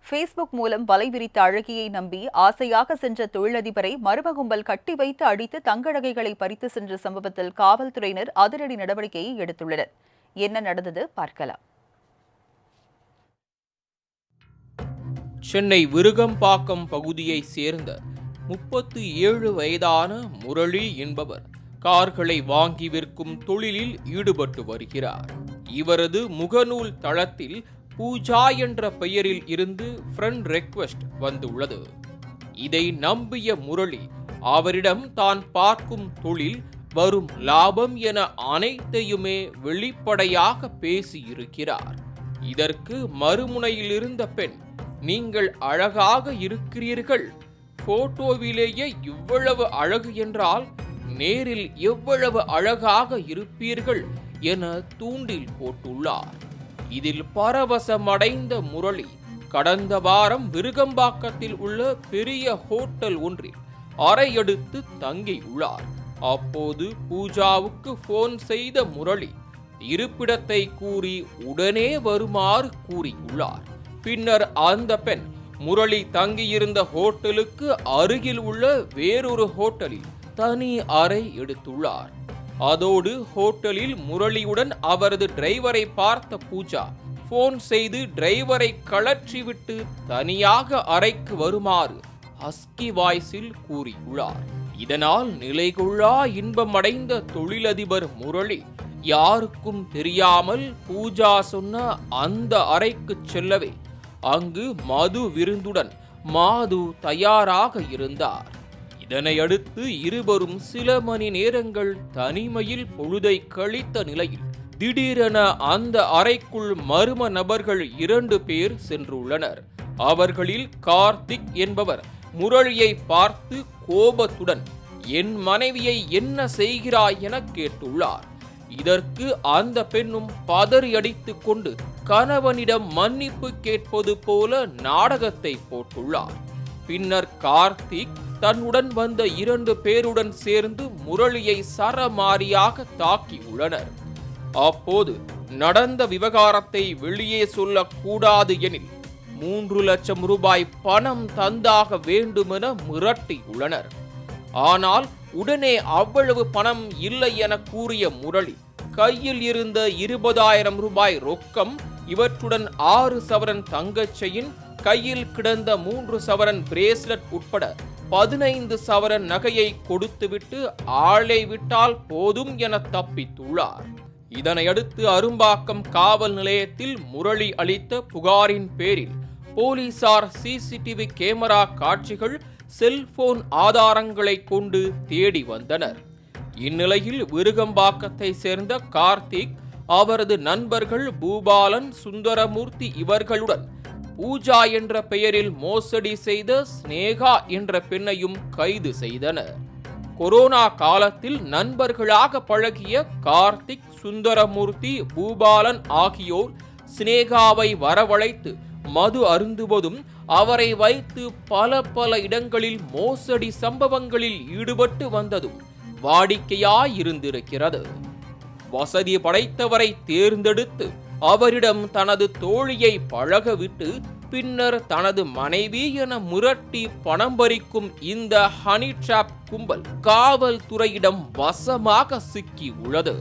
Facebook மூலம் வலை விரித்த அழகியை நம்பி ஆசையாக சென்ற தொழிலதிபரை மர்ம கும்பல் கட்டி வைத்து அடித்து தங்க நகைகளை பறித்து சென்ற சம்பவத்தில் காவல்துறையினர் அதிரடி நடவடிக்கையை எடுத்துள்ளனர். என்ன நடந்தது பார்க்கலாம். சென்னை விருகம்பாக்கம் பகுதியைச் சேர்ந்த 37 வயதான முரளி என்பவர் கார்களை வாங்கி விற்கும் தொழிலில் ஈடுபட்டு வருகிறார். இவரது முகநூல் தளத்தில் பூஜா என்ற பெயரில் இருந்து ஃப்ரெண்ட் ரெக்வெஸ்ட் வந்துள்ளது. இதை நம்பிய முரளி அவரிடம் தான் பார்க்கும் தொழில், வரும் லாபம் என அனைத்தையுமே வெளிப்படையாக பேசியிருக்கிறார். இதற்கு மறுமுனையில் இருந்த பெண், நீங்கள் அழகாக இருக்கிறீர்கள், போட்டோவிலேயே இவ்வளவு அழகு என்றால் நேரில் எவ்வளவு அழகாக இருப்பீர்கள் என தூண்டில் போட்டுள்ளார். இதில் பரவசமடைந்த முரளி கடந்த வாரம் விருகம்பாக்கத்தில் உள்ள பெரிய ஹோட்டல் ஒன்றில் அறையெடுத்து தங்கியுள்ளார். அப்போது பூஜாவுக்கு போன் செய்த முரளி இருப்பிடத்தை கூறி உடனே வருமாறு கூறியுள்ளார். பின்னர் அந்த பெண் முரளி தங்கியிருந்த ஹோட்டலுக்கு அருகில் உள்ள வேறொரு ஹோட்டலில் தனி அறை எடுத்துள்ளார். அதோடு ஹோட்டலில் முரளியுடன் அவரது டிரைவரை பார்த்த பூஜா போன் செய்து டிரைவரை கழற்றிவிட்டு தனியாக அறைக்கு வருமாறு ஹஸ்கி வாய்ஸில் கூறியுள்ளார். இதனால் நிலைகொள்ளா இன்பமடைந்த தொழிலதிபர் முரளி யாருக்கும் தெரியாமல் பூஜா சொன்ன அந்த அறைக்கு செல்லவே அங்கு மது விருந்துடன் மாது தயாராக இருந்தார். இதனையடுத்து இருவரும் சில மணி நேரங்கள் தனிமையில் பொழுதை கழித்த நிலையில் திடீரென அந்த அறைக்குள் மர்ம நபர்கள் 2 பேர் சென்றுள்ளனர். அவர்களில் கார்த்திக் என்பவர் முரளியை பார்த்து கோபத்துடன், என் மனைவியை என்ன செய்கிறாய் என கேட்டுள்ளார். இதற்கு அந்த பெண்ணும் பதறியடித்துக் கொண்டு கணவனிடம் மன்னிப்பு கேட்பது போல நாடகத்தை போட்டுள்ளார். பின்னர் கார்த்திக் தன்னுடன் வந்த 2 பேருடன் சேர்ந்து முரளியை சரமாரியாக தாக்கியுள்ளனர். அப்போது நடந்த விவகாரத்தை வெளியே சொல்லக்கூடாது எனில் 3 லட்சம் ரூபாய் பணம் தந்தாக வேண்டுமென மிரட்டியுள்ளனர். ஆனால் உடனே அவ்வளவு பணம் இல்லை என கூறிய முரளி கையில் இருந்த 20,000 ரூபாய் ரொக்கம், இவற்றுடன் 6 சவரன் தங்கச் செயின், கையில் கிடந்த 3 சவரன் பிரேஸ்லெட் உட்பட 15 சவரன் நகையை கொடுத்துவிட்டு ஆளை விட்டால் போதும் என தப்பித்துள்ளார். இதனையடுத்து அரும்பாக்கம் காவல் நிலையத்தில் முரளி அளித்த புகாரின் பேரில் போலீசார் சிசிடிவி கேமரா காட்சிகள், செல்போன் ஆதாரங்களை கொண்டு தேடி வந்தனர். இந்நிலையில் விருகம்பாக்கத்தை சேர்ந்த கார்த்திக் அவரது நண்பர்கள் பூபாலன், சுந்தரமூர்த்தி இவர்களுடன் பூஜா என்ற பெயரில் மோசடி செய்த ஸ்னேகா என்ற பெண்ணையும் கைது செய்தனர். கொரோனா காலத்தில் நண்பர்களாக பழகிய கார்த்திக், சுந்தரமூர்த்தி, பூபாலன் ஆகியோர் ஸ்னேகாவை வரவழைத்து மது அருந்துவதும் அவரை வைத்து பல இடங்களில் மோசடி சம்பவங்களில் ஈடுபட்டு வந்ததும் வாடிக்கையாயிருந்திருக்கிறது. வசதி படைத்தவரை தேர்ந்தெடுத்து அவரிடம் தனது தோழியை பழகவிட்டு பின்னர் தனது மனைவி என மிரட்டி பணம் பறிக்கும் இந்த ஹனி டிராப் கும்பல் காவல்துறையிடம் வசமாக சிக்கி உள்ளது.